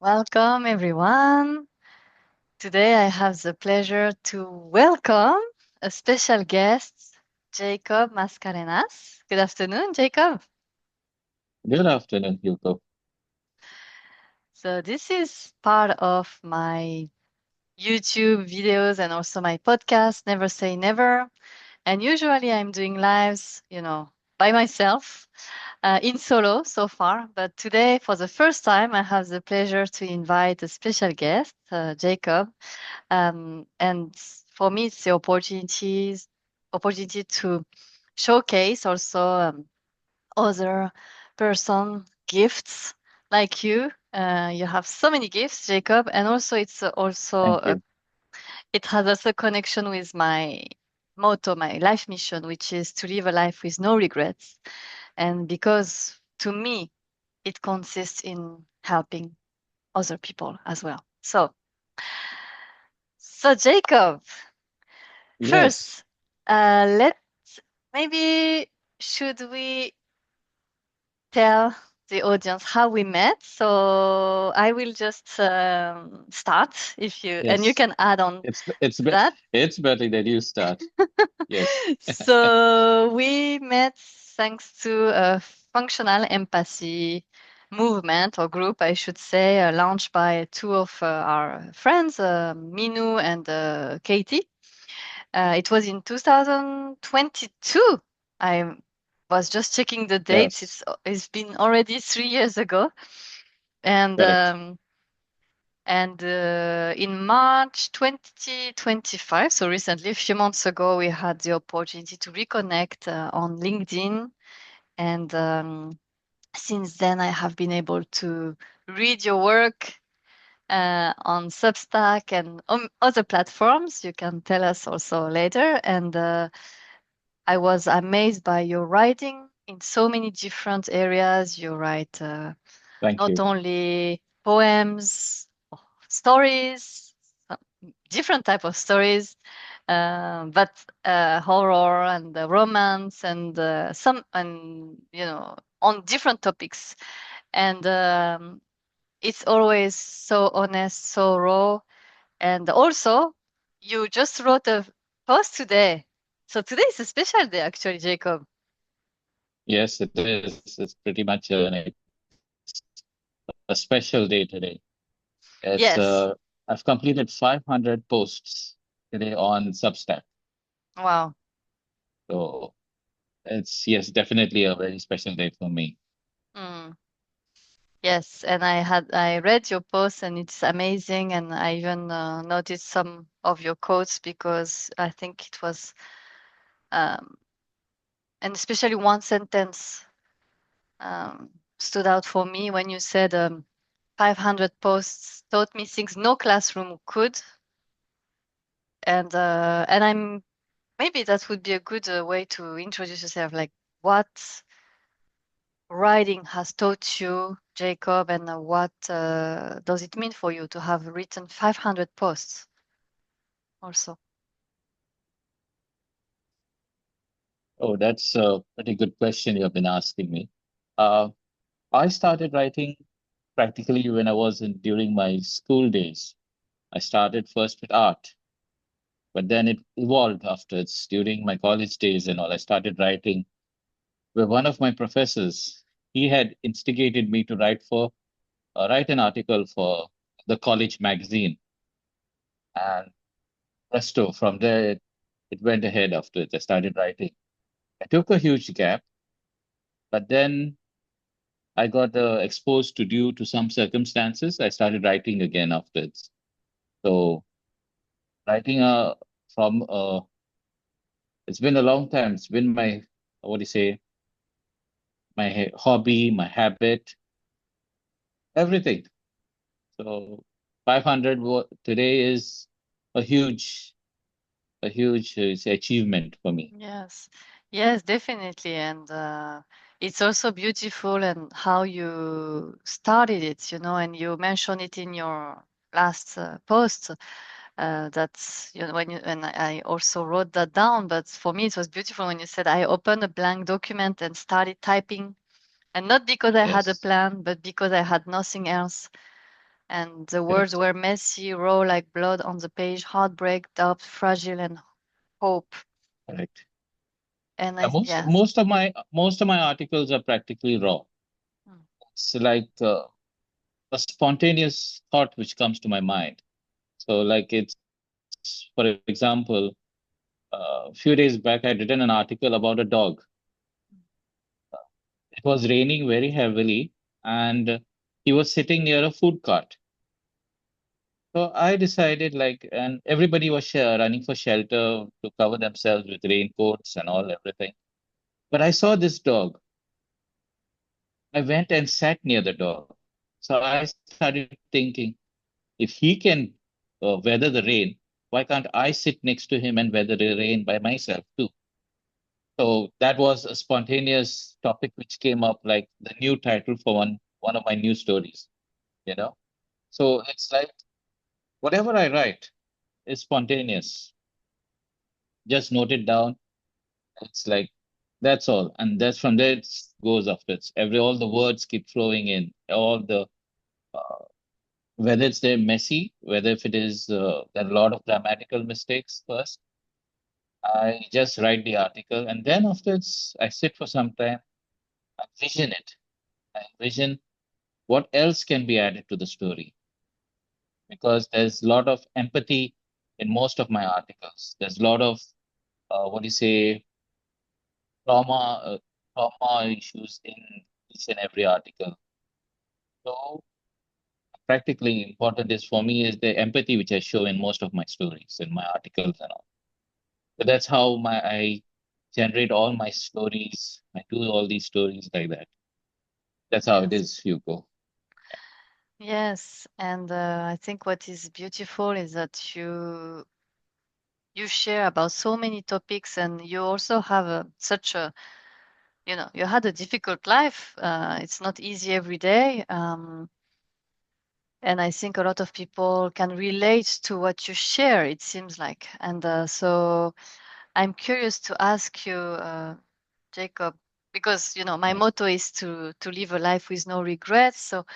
Welcome, everyone. Today I have the pleasure to welcome a special guest, Jacob Mascarenas. Good afternoon, Jacob. Good afternoon, Yuko. So, this is part of my YouTube videos and also my podcast, Never Say Never. And usually I'm doing lives, by myself in solo so far. But today, for the first time, I have the pleasure to invite a special guest, Jacob. And for me, it's the opportunity to showcase also other person gifts like you. You have so many gifts, Jacob, and also it's also Thank you. it has also a connection with my motto, my life mission, which is to live a life with no regrets. And because to me, it consists in helping other people as well. So Jacob, Yes, first, let maybe should we tell the audience how we met? So I will just start if you and you yes. can add on that. It's better that you start. Yes. So we met thanks to a functional empathy movement or group, I should say, launched by two of our friends, Minu and Katie. It was in 2022. I was just checking the dates. Yes, It's been already 3 years ago, and correct. um, and in March 2025, so recently, a few months ago, we had the opportunity to reconnect on LinkedIn, and since then, I have been able to read your work on Substack and on other platforms. You can tell us also later. And I was amazed by your writing in so many different areas. You write Thank not you. only poems, stories, uh, different type of stories, but horror and romance and some and on different topics. And it's always so honest, so raw. And also, you just wrote a post today. So today is a special day, actually, Jacob. Yes, it is. It's pretty much a special day today. It's Yes. I've completed 500 posts today on Substack. Wow. So it's yes, definitely a very special day for me. Mm. Yes, and I read your post and it's amazing, and I even noticed some of your quotes because I think it was um, and especially one sentence um, stood out for me when you said 500 posts taught me things no classroom could, and I'm maybe that would be a good way to introduce yourself, like what writing has taught you, Jacob, and what does it mean for you to have written 500 posts also? Oh, that's a pretty good question you have been asking me. Uh, I started writing practically when I was in during my school days. I started first with art, but then it evolved afterwards. During my college days and all, I started writing. Where one of my professors, he had instigated me to write an article for the college magazine, and presto, from there it went ahead afterwards. I started writing. I took a huge gap, but then I got exposed to due to some circumstances. I started writing again afterwards. So writing from it's been a long time. It's been my what do you say my hobby, my habit, everything. So 500 today is a huge, say, achievement for me. Yes, yes, definitely. And it's also beautiful and how you started it, and you mentioned it in your last post. That's when you and I also wrote that down. But for me, it was beautiful when you said I opened a blank document and started typing, and not because I had a Yes, plan, but because I had nothing else And the words Correct. were messy, raw like blood on the page, heartbreak, doubt, fragile, and hope. Correct. And Most yes. most of my articles are practically raw. Mm. It's like a spontaneous thought which comes to my mind. So, like it's for example, a few days back, I'd written an article about a dog. It was raining very heavily, and he was sitting near a food cart. So I decided, like, and everybody was running for shelter to cover themselves with raincoats and all everything. But I saw this dog. I went and sat near the dog. So I started thinking, if he can weather the rain, why can't I sit next to him and weather the rain by myself too? So that was a spontaneous topic which came up, like the new title for one of my new stories, you know? So it's like whatever I write is spontaneous. Just note it down. It's like that's all. And that's from there it goes after. It's every all the words keep flowing in. All the whether it's they're messy, whether if it is there are a lot of grammatical mistakes first. I just write the article and then afterwards I sit for some time, I vision it. I envision what else can be added to the story because there's a lot of empathy in most of my articles. There's a lot of what do you say trauma trauma issues in each and every article. So practically important is for me is the empathy which I show in most of my stories in my articles and all. So that's how my I generate all my stories. I do all these stories like that. That's how it Yes. is, Hugo. Yes. And I think what is beautiful is that you share about so many topics, and you also have such a, you had a difficult life. It's not easy every day. And I think a lot of people can relate to what you share, it seems like. And so I'm curious to ask you, Jacob, because my Yes, motto is to live a life with no regrets. So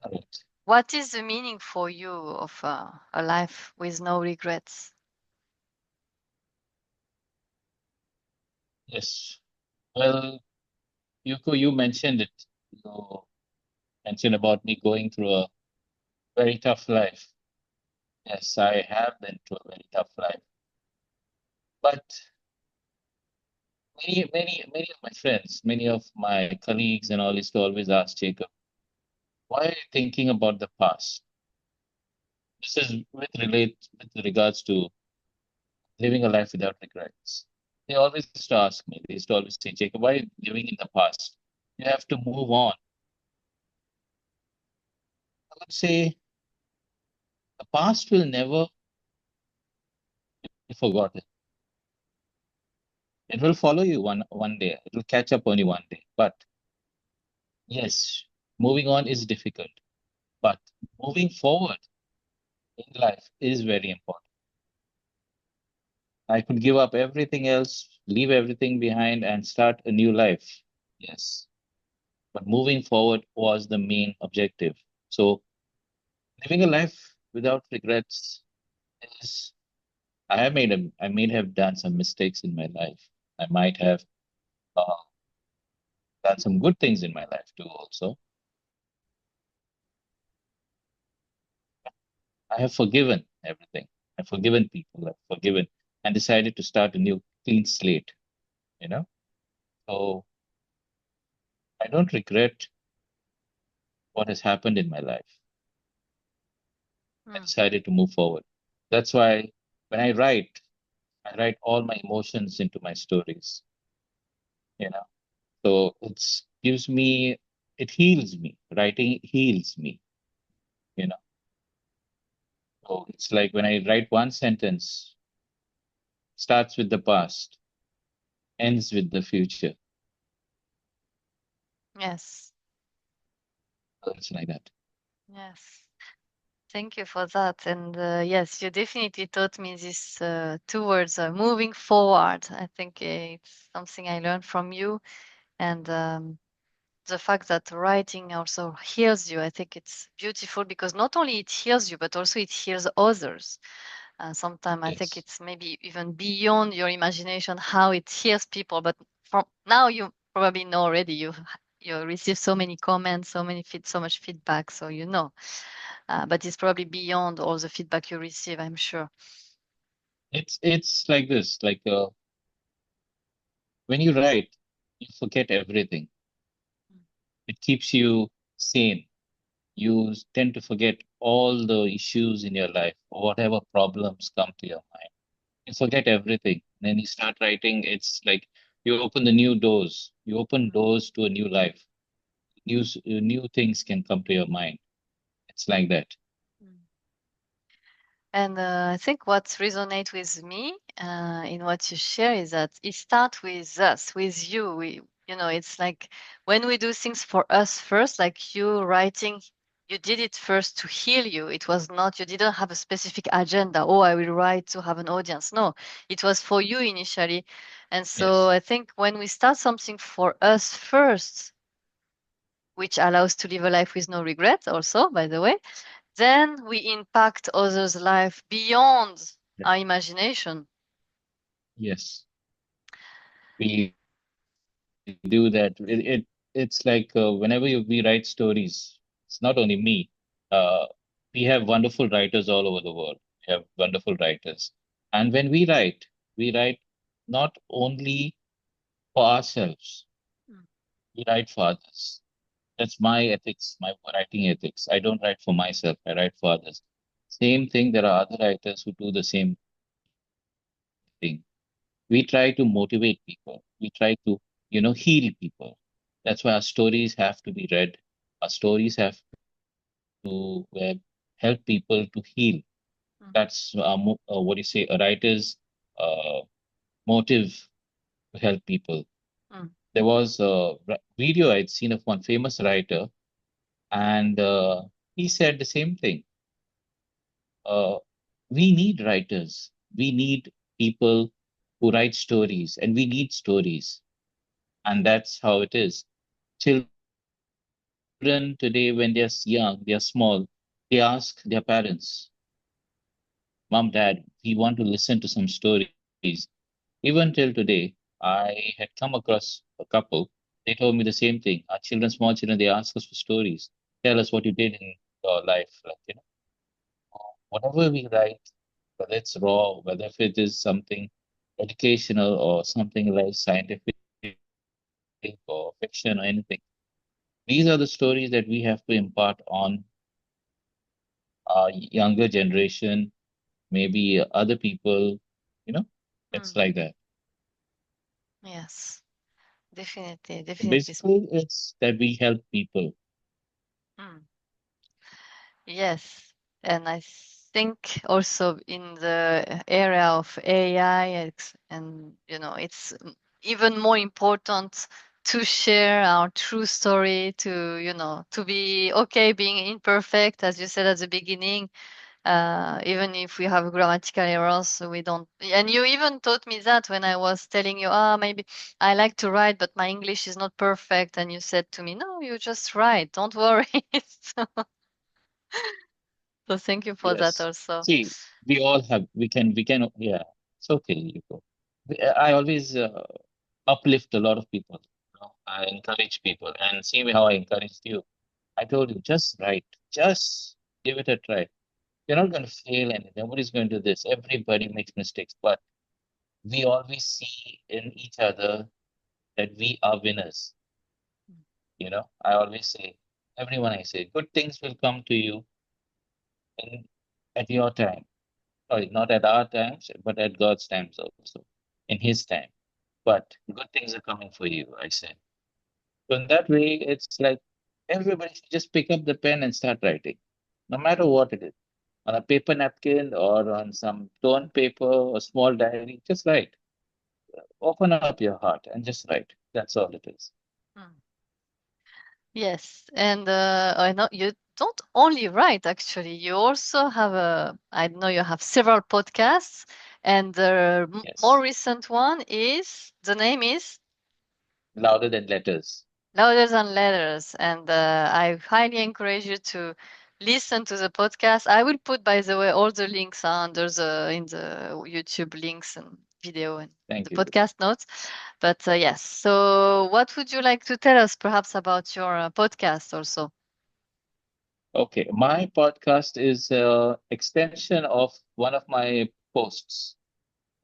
correct. what is the meaning for you of a life with no regrets? Yes. Well, Yuko, you mentioned it. You mentioned about me going through a very tough life. Yes, I have been through a very tough life. But many of my friends, many of my colleagues and all used to always ask Jacob, why are you thinking about the past? This is with regards to living a life without regrets. They always used to ask me, they used to always say, Jacob, why are you living in the past? You have to move on. I would say the past will never be forgotten. It will follow you one day. It will catch up on you one day. But yes, moving on is difficult. But moving forward in life is very important. I could give up everything else, leave everything behind, and start a new life. Yes. But moving forward was the main objective. So living a life without regrets is I may have done some mistakes in my life. I might have uh, done some good things in my life too also. I have forgiven everything. I've forgiven people. I've forgiven and decided to start a new clean slate, you know? So I don't regret what has happened in my life. I Mm. decided to move forward. That's why when I write all my emotions into my stories, you know? So it heals me. Writing heals me, you know? So it's like when I write one sentence, starts with the past, ends with the future. Yes. So it's like that. Yes. Thank you for that. And yes, you definitely taught me these two words, moving forward. I think it's something I learned from you. And the fact that writing also heals you. I think it's beautiful because not only it heals you, but also it heals others. Sometimes I think Yes. it's maybe even beyond your imagination how it heals people. But from now you probably know already. You receive so many comments, so much feedback, so you know. But it's probably beyond all the feedback you receive, I'm sure. It's like this, like when you write, you forget everything. It keeps you sane. You tend to forget all the issues in your life, or whatever problems come to your mind. You forget everything. Then you start writing, it's like you open the new doors. You open doors to a new life. New things can come to your mind. It's like that. Mm. And I think what resonates with me in what you share is that it starts with us, with you. It's like when we do things for us first, like you writing, you did it first to heal you. It was not, you didn't have a specific agenda. Oh, I will write to have an audience. No, it was for you initially. And so Yes. I think when we start something for us first, which allows to live a life with no regret also, by the way, then we impact others' life beyond Yeah. our imagination. Yes. We do that. It's like whenever we write stories, it's not only me. Uh, we have wonderful writers all over the world. We have wonderful writers. And when we write not only for ourselves, Mm, we write for others. That's my ethics, my writing ethics. I don't write for myself, I write for others. Same thing, there are other writers who do the same thing. We try to motivate people. We try to, heal people. That's why our stories have to be read. Our stories have to help people to heal. mm, That's what do you say, a writer's uh, motive to help people. mm, There was a video I'd seen of one famous writer, and he said the same thing. Uh, we need writers. We need people who write stories, and we need stories. And that's how it is. Children today, when they're young, they're small, they ask their parents, Mom, Dad, we want to listen to some stories. Even till today, I had come across a couple. They told me the same thing. Our children, small children, they ask us for stories. Tell us what you did in your life. Whatever we write, whether it's raw, whether if it is something educational or something like scientific or fiction or anything. These are the stories that we have to impart on our younger generation, maybe other people, you know, it's mm. like that. Yes, definitely, So definitely. basically, it's that we help people. Mm. Yes, and I think also in the area of AI, and it's even more important to share our true story, to be okay being imperfect, as you said at the beginning. Even if we have grammatical errors, so we don't. And you even taught me that when I was telling you, maybe I like to write, but my English is not perfect. And you said to me, no, you just write, don't worry. So thank you for that Yes. also. See, we all have, yeah, it's okay, you go. I always uplift a lot of people. I encourage people. And same way how I encouraged you. I told you, just write, just give it a try. You're not going to fail and nobody's going to do this. Everybody makes mistakes, but we always see in each other that we are winners. I always say, everyone I say, good things will come to you in, at your time. Sorry, not at our times, but at God's times also, in His time. But good things are coming for you, I said. So in that way, it's like everybody should just pick up the pen and start writing, no matter what it is. On a paper napkin or on some torn paper or small diary, just write. Open up your heart and just write. That's all it is. Mm. Yes, and I know you don't only write, actually. You also have I know you have several podcasts, and the more Yes. recent one is, the name is Louder than letters. louder than letters. And I highly encourage you to listen to the podcast. I will put, by the way, all the links under in the YouTube links and video and the Thank you. podcast notes. But yes, so what would you like to tell us perhaps about your podcast also? Okay, my podcast is a extension of one of my posts,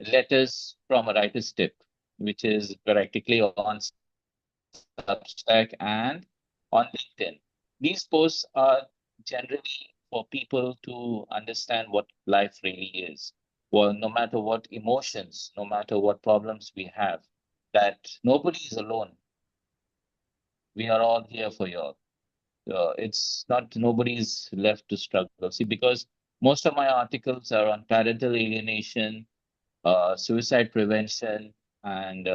Letters from a Writer's Tip, which is practically on Substack and on LinkedIn. These posts are generally for people to understand what life really is. Well, no matter what emotions, no matter what problems we have, that nobody is alone. We are all here for you. It's not nobody's left to struggle. See, because most of my articles are on parental alienation, suicide prevention, and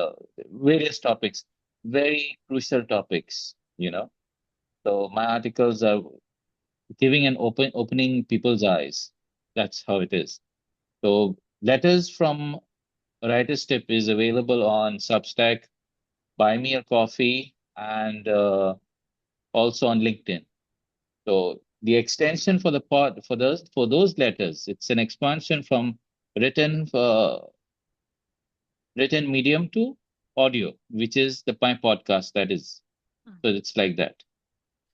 various topics, very crucial topics, you know. So my articles are giving an opening people's eyes. That's how it is. So Letters from a Writer's Tip is available on Substack, Buy Me a Coffee, and also on LinkedIn. So the extension for the pod for those letters, it's an expansion from written written medium to audio, which is my podcast. That is, Mm. so it's like that,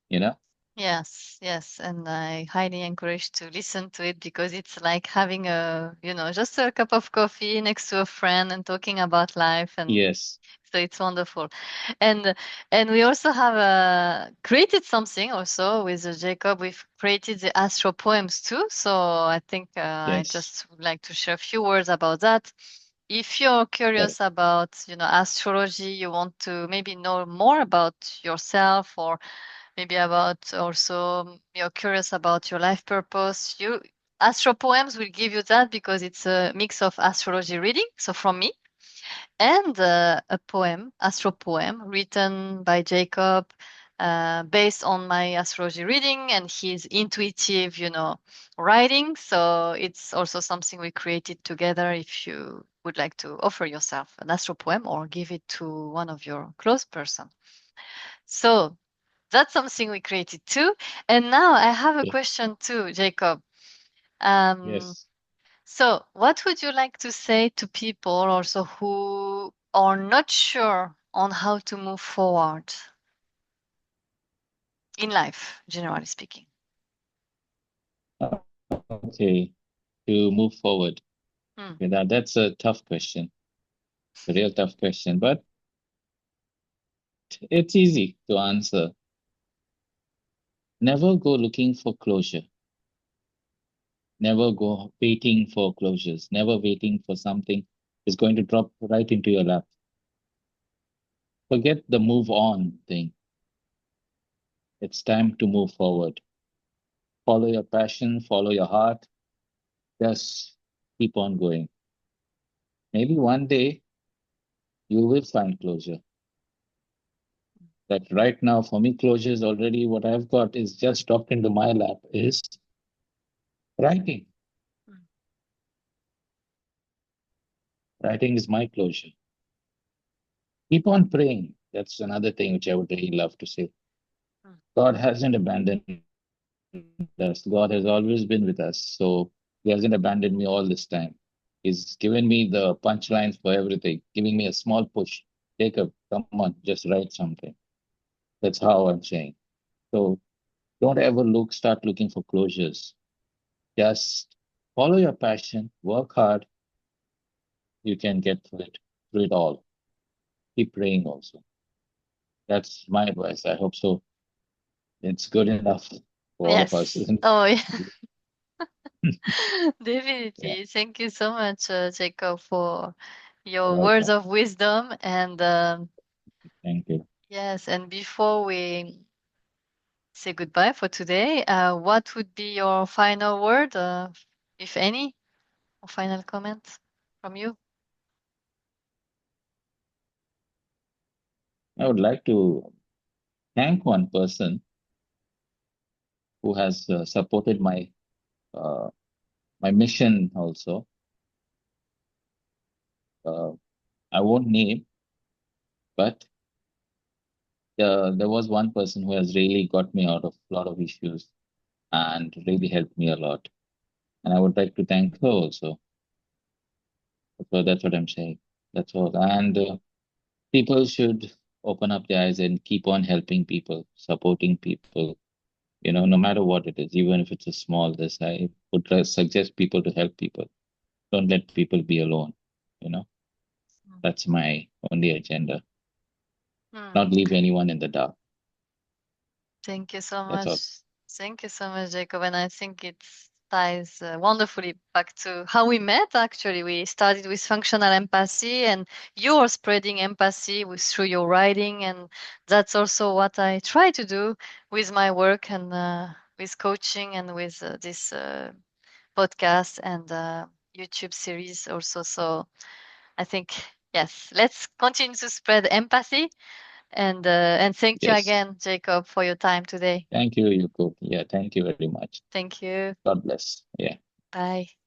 you know. Yes, yes, and I highly encourage to listen to it because it's like having a, just a cup of coffee next to a friend and talking about life, and Yes, so it's wonderful. And and we also have created something also with Jacob. We've created the Astro Poems too. So I think I yes, just would like to share a few words about that. If you're curious correct. about, astrology, you want to maybe know more about yourself, or maybe about also you're curious about your life purpose, you Astro Poems will give you that because it's a mix of astrology reading, so from me, and a poem, Astro Poem, written by Jacob, based on my astrology reading and his intuitive, writing. So it's also something we created together. If you would like to offer yourself an Astro Poem or give it to one of your close person. So that's something we created too. And now I have a Okay. question too, Jacob. Um, Yes. so what would you like to say to people also who are not sure on how to move forward in life, generally speaking? Okay. To move forward. Mm, Okay, that's a tough question, a real tough question, but it's easy to answer. Never go looking for closure. Never go waiting for closures. Never waiting for something is going to drop right into your lap. Forget the move on thing. It's time to move forward. Follow your passion, follow your heart. Just keep on going. Maybe one day you will find closure. That right now, for me, closure is already what I've got is just dropped into my lap is writing. mm, Writing is my closure. Keep on praying. That's another thing which I would really love to say. mm. God hasn't abandoned us. God has always been with us. So He hasn't abandoned me all this time. He's given me the punchlines for everything, giving me a small push. Jacob, come on, just write something. That's how I'm saying. So don't ever start looking for closures. Just follow your passion, work hard. You can get through it all. Keep praying also. That's my advice. I hope so. It's good enough for all of us, Yes. isn't Oh, yeah. it? Yeah, Definitely. Thank you so much, Jacob, for you're your words welcome. of wisdom. And Thank you. yes, and before we say goodbye for today, what would be your final word, if any, or final comment from you? I would like to thank one person who has supported uh, my mission also. Uh, I won't name, but there was one person who has really got me out of a lot of issues and really helped me a lot. And I would like to thank her also. So that's what I'm saying. That's all. And people should open up their eyes and keep on helping people, supporting people, no matter what it is, even if it's a small this, I would suggest people to help people. Don't let people be alone. You know, that's my only agenda. Hmm. Not leave anyone in the dark. Thank you so That's all. much. Thank you so much, Jacob. And I think it ties wonderfully back to how we met, actually. We started with functional empathy, and you're spreading empathy through your writing. And that's also what I try to do with my work and with coaching and with this podcast and YouTube series also. So I think, yes, let's continue to spread empathy. And thank you Yes. again, Jacob, for your time today. Thank you, Yuko. Yeah, thank you very much. Thank you. God bless. Yeah. Bye.